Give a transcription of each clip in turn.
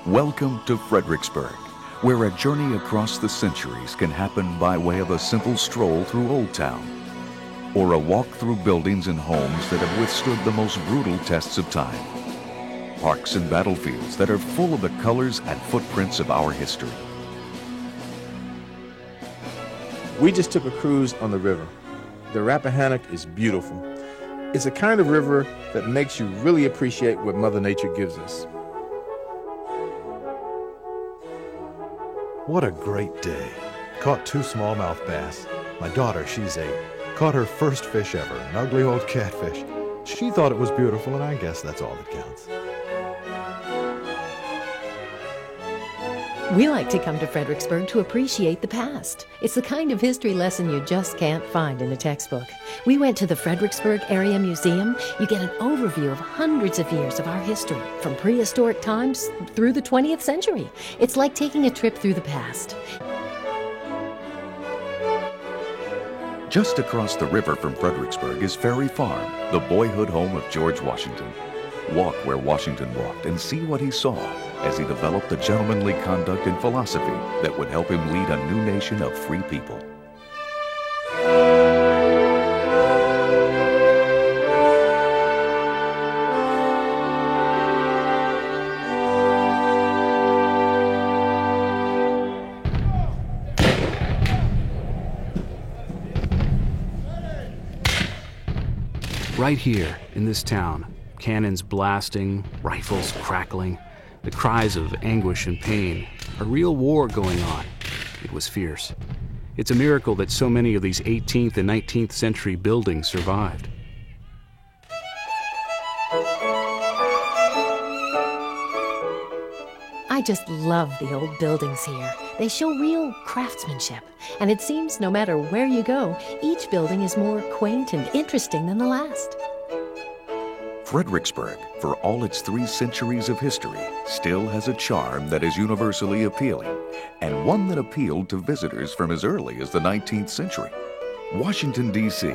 Welcome to Fredericksburg, where a journey across the centuries can happen by way of a simple stroll through Old Town, or a walk through buildings and homes that have withstood the most brutal tests of time. Parks and battlefields that are full of the colors and footprints of our history. We just took a cruise on the river. The Rappahannock is beautiful. It's a kind of river that makes you really appreciate what Mother Nature gives us. What a great day. Caught 2 smallmouth bass. My daughter, she's 8, caught her first fish ever, an ugly old catfish. She thought it was beautiful, and I guess that's all that counts. We like to come to Fredericksburg to appreciate the past. It's the kind of history lesson you just can't find in a textbook. We went to the Fredericksburg Area Museum. You get an overview of hundreds of years of our history, from prehistoric times through the 20th century. It's like taking a trip through the past. Just across the river from Fredericksburg is Ferry Farm, the boyhood home of George Washington. Walk where Washington walked and see what he saw as he developed the gentlemanly conduct and philosophy that would help him lead a new nation of free people. Right here in this town, cannons blasting, rifles crackling, the cries of anguish and pain, a real war going on. It was fierce. It's a miracle that so many of these 18th and 19th century buildings survived. I just love the old buildings here. They show real craftsmanship, and it seems no matter where you go, each building is more quaint and interesting than the last. Fredericksburg, for all its 3 centuries of history, still has a charm that is universally appealing, and one that appealed to visitors from as early as the 19th century. Washington, D.C.,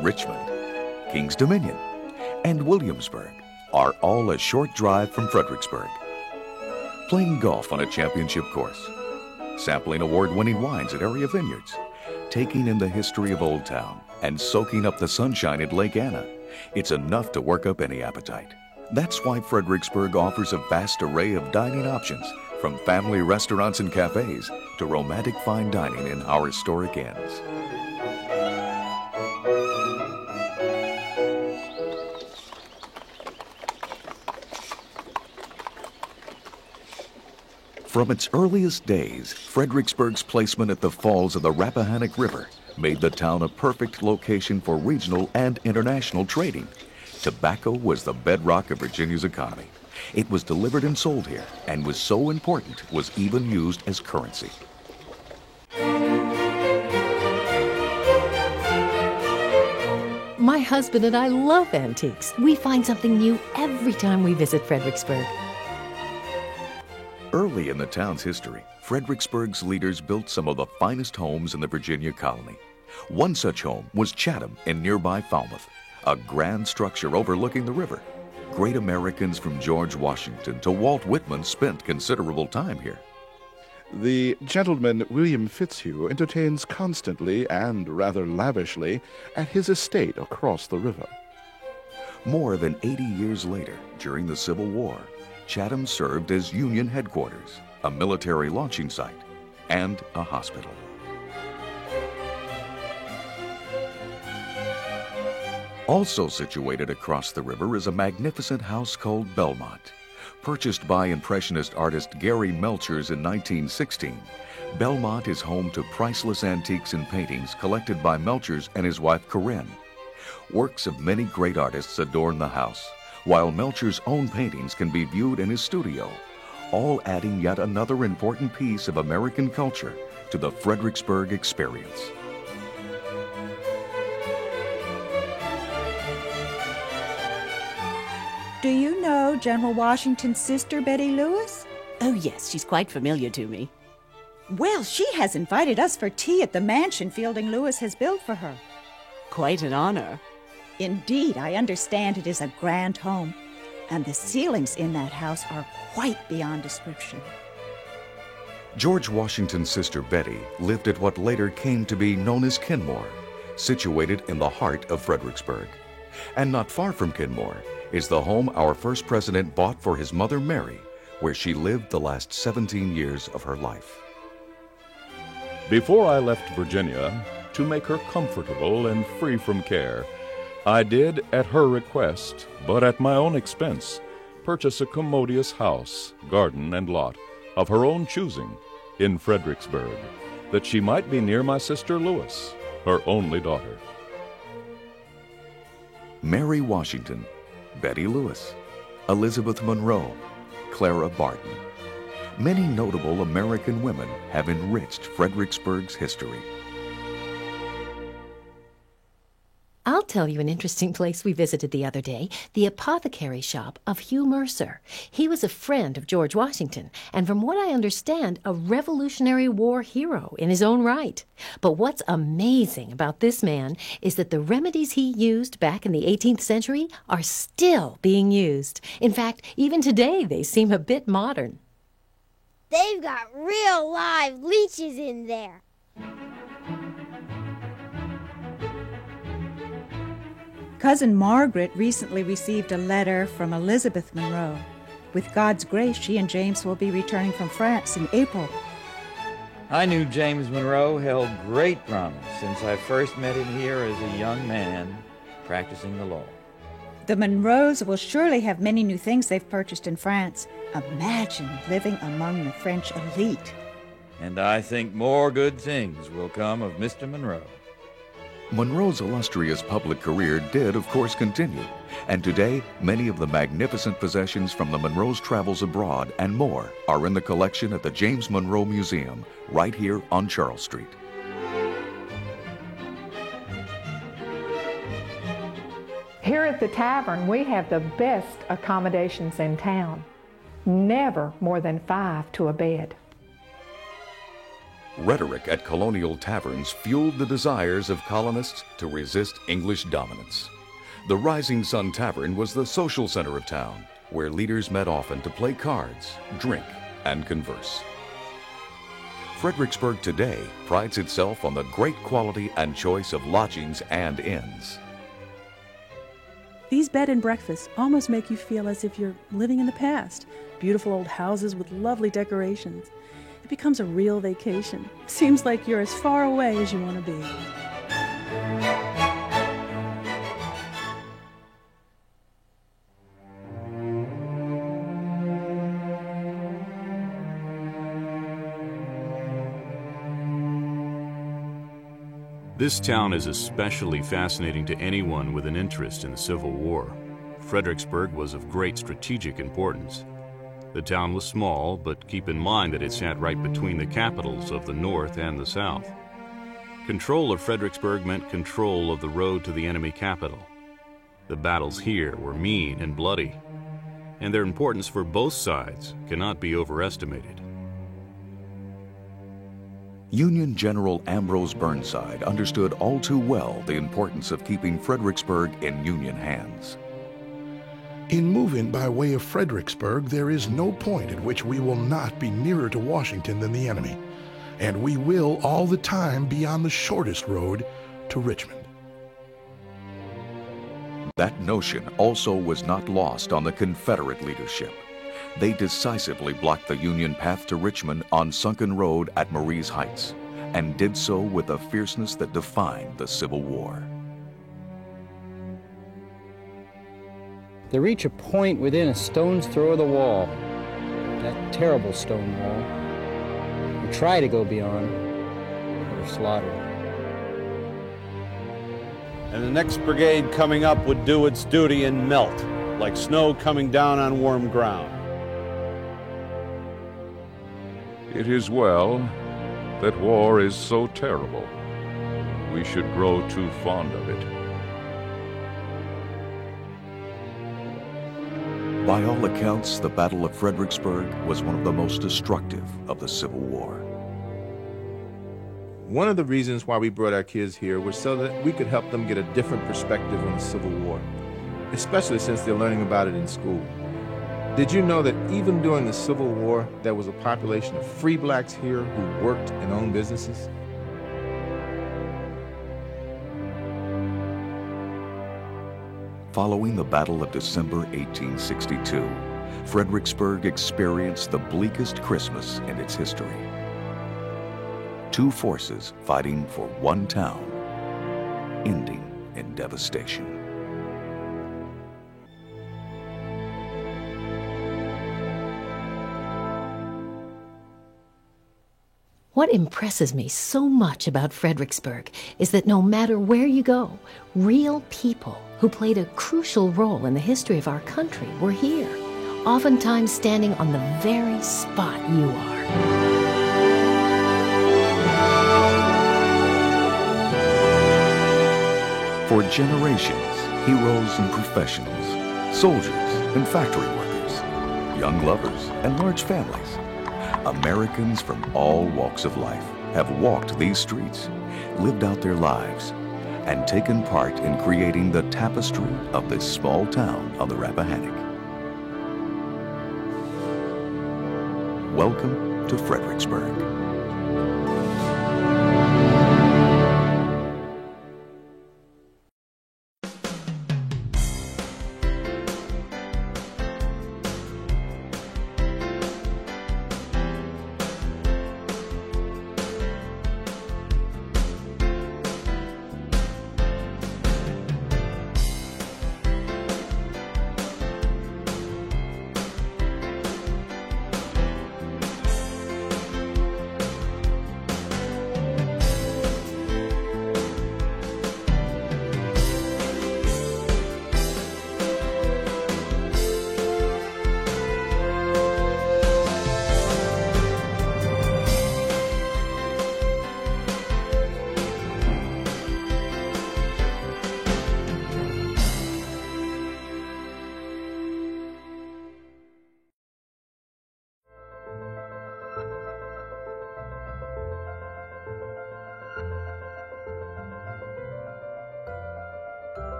Richmond, Kings Dominion, and Williamsburg are all a short drive from Fredericksburg. Playing golf on a championship course, sampling award-winning wines at area vineyards, taking in the history of Old Town, and soaking up the sunshine at Lake Anna. It's enough to work up any appetite. That's why Fredericksburg offers a vast array of dining options, from family restaurants and cafes to romantic fine dining in our historic inns. From its earliest days, Fredericksburg's placement at the falls of the Rappahannock River made the town a perfect location for regional and international trading. Tobacco was the bedrock of Virginia's economy. It was delivered and sold here, and was so important it was even used as currency. My husband and I love antiques. We find something new every time we visit Fredericksburg. Early in the town's history, Fredericksburg's leaders built some of the finest homes in the Virginia colony. One such home was Chatham in nearby Falmouth, a grand structure overlooking the river. Great Americans from George Washington to Walt Whitman spent considerable time here. The gentleman William Fitzhugh entertains constantly and rather lavishly at his estate across the river. More than 80 years later, during the Civil War, Chatham served as Union headquarters, a military launching site, and a hospital. Also situated across the river is a magnificent house called Belmont. Purchased by Impressionist artist Gary Melchers in 1916, Belmont is home to priceless antiques and paintings collected by Melchers and his wife Corinne. Works of many great artists adorn the house, while Melchers' own paintings can be viewed in his studio, all adding yet another important piece of American culture to the Fredericksburg experience. Do you know General Washington's sister, Betty Lewis? Oh, yes, she's quite familiar to me. Well, she has invited us for tea at the mansion Fielding Lewis has built for her. Quite an honor. Indeed, I understand it is a grand home. And the ceilings in that house are quite beyond description. George Washington's sister Betty lived at what later came to be known as Kenmore, situated in the heart of Fredericksburg. And not far from Kenmore is the home our first president bought for his mother Mary, where she lived the last 17 years of her life. Before I left Virginia, to make her comfortable and free from care, I did, at her request, but at my own expense, purchase a commodious house, garden, and lot of her own choosing in Fredericksburg, that she might be near my sister Lois, her only daughter. Mary Washington, Betty Lewis, Elizabeth Monroe, Clara Barton. Many notable American women have enriched Fredericksburg's history. I'll tell you an interesting place we visited the other day, the apothecary shop of Hugh Mercer. He was a friend of George Washington, and from what I understand, a Revolutionary War hero in his own right. But what's amazing about this man is that the remedies he used back in the 18th century are still being used. In fact, even today they seem a bit modern. They've got real live leeches in there. Cousin Margaret recently received a letter from Elizabeth Monroe. With God's grace, she and James will be returning from France in April. I knew James Monroe held great promise since I first met him here as a young man practicing the law. The Monroes will surely have many new things they've purchased in France. Imagine living among the French elite. And I think more good things will come of Mr. Monroe. Monroe's illustrious public career did, of course, continue, and today many of the magnificent possessions from the Monroes' travels abroad and more are in the collection at the James Monroe Museum, right here on Charles Street. Here at the tavern, we have the best accommodations in town. Never more than 5 to a bed. Rhetoric at colonial taverns fueled the desires of colonists to resist English dominance. The Rising Sun Tavern was the social center of town, where leaders met often to play cards, drink, and converse. Fredericksburg today prides itself on the great quality and choice of lodgings and inns. These bed and breakfasts almost make you feel as if you're living in the past. Beautiful old houses with lovely decorations. It becomes a real vacation. Seems like you're as far away as you want to be. This town is especially fascinating to anyone with an interest in the Civil War. Fredericksburg was of great strategic importance. The town was small, but keep in mind that it sat right between the capitals of the North and the South. Control of Fredericksburg meant control of the road to the enemy capital. The battles here were mean and bloody, and their importance for both sides cannot be overestimated. Union General Ambrose Burnside understood all too well the importance of keeping Fredericksburg in Union hands. In moving by way of Fredericksburg, there is no point at which we will not be nearer to Washington than the enemy, and we will all the time be on the shortest road to Richmond. That notion also was not lost on the Confederate leadership. They decisively blocked the Union path to Richmond on Sunken Road at Marye's Heights, and did so with a fierceness that defined the Civil War. They reach a point within a stone's throw of the wall, that terrible stone wall. We try to go beyond, but are slaughtered. And the next brigade coming up would do its duty and melt, like snow coming down on warm ground. It is well that war is so terrible. We should grow too fond of it. By all accounts, the Battle of Fredericksburg was one of the most destructive of the Civil War. One of the reasons why we brought our kids here was so that we could help them get a different perspective on the Civil War. especially since they're learning about it in school. Did you know that even during the Civil War, there was a population of free blacks here who worked and owned businesses? Following the Battle of December 1862, Fredericksburg experienced the bleakest Christmas in its history. Two forces fighting for one town, ending in devastation. What impresses me so much about Fredericksburg is that no matter where you go, real people who played a crucial role in the history of our country were here, oftentimes standing on the very spot you are. For generations, heroes and professionals, soldiers and factory workers, young lovers and large families, Americans from all walks of life have walked these streets, lived out their lives, and taken part in creating the tapestry of this small town on the Rappahannock. Welcome to Fredericksburg.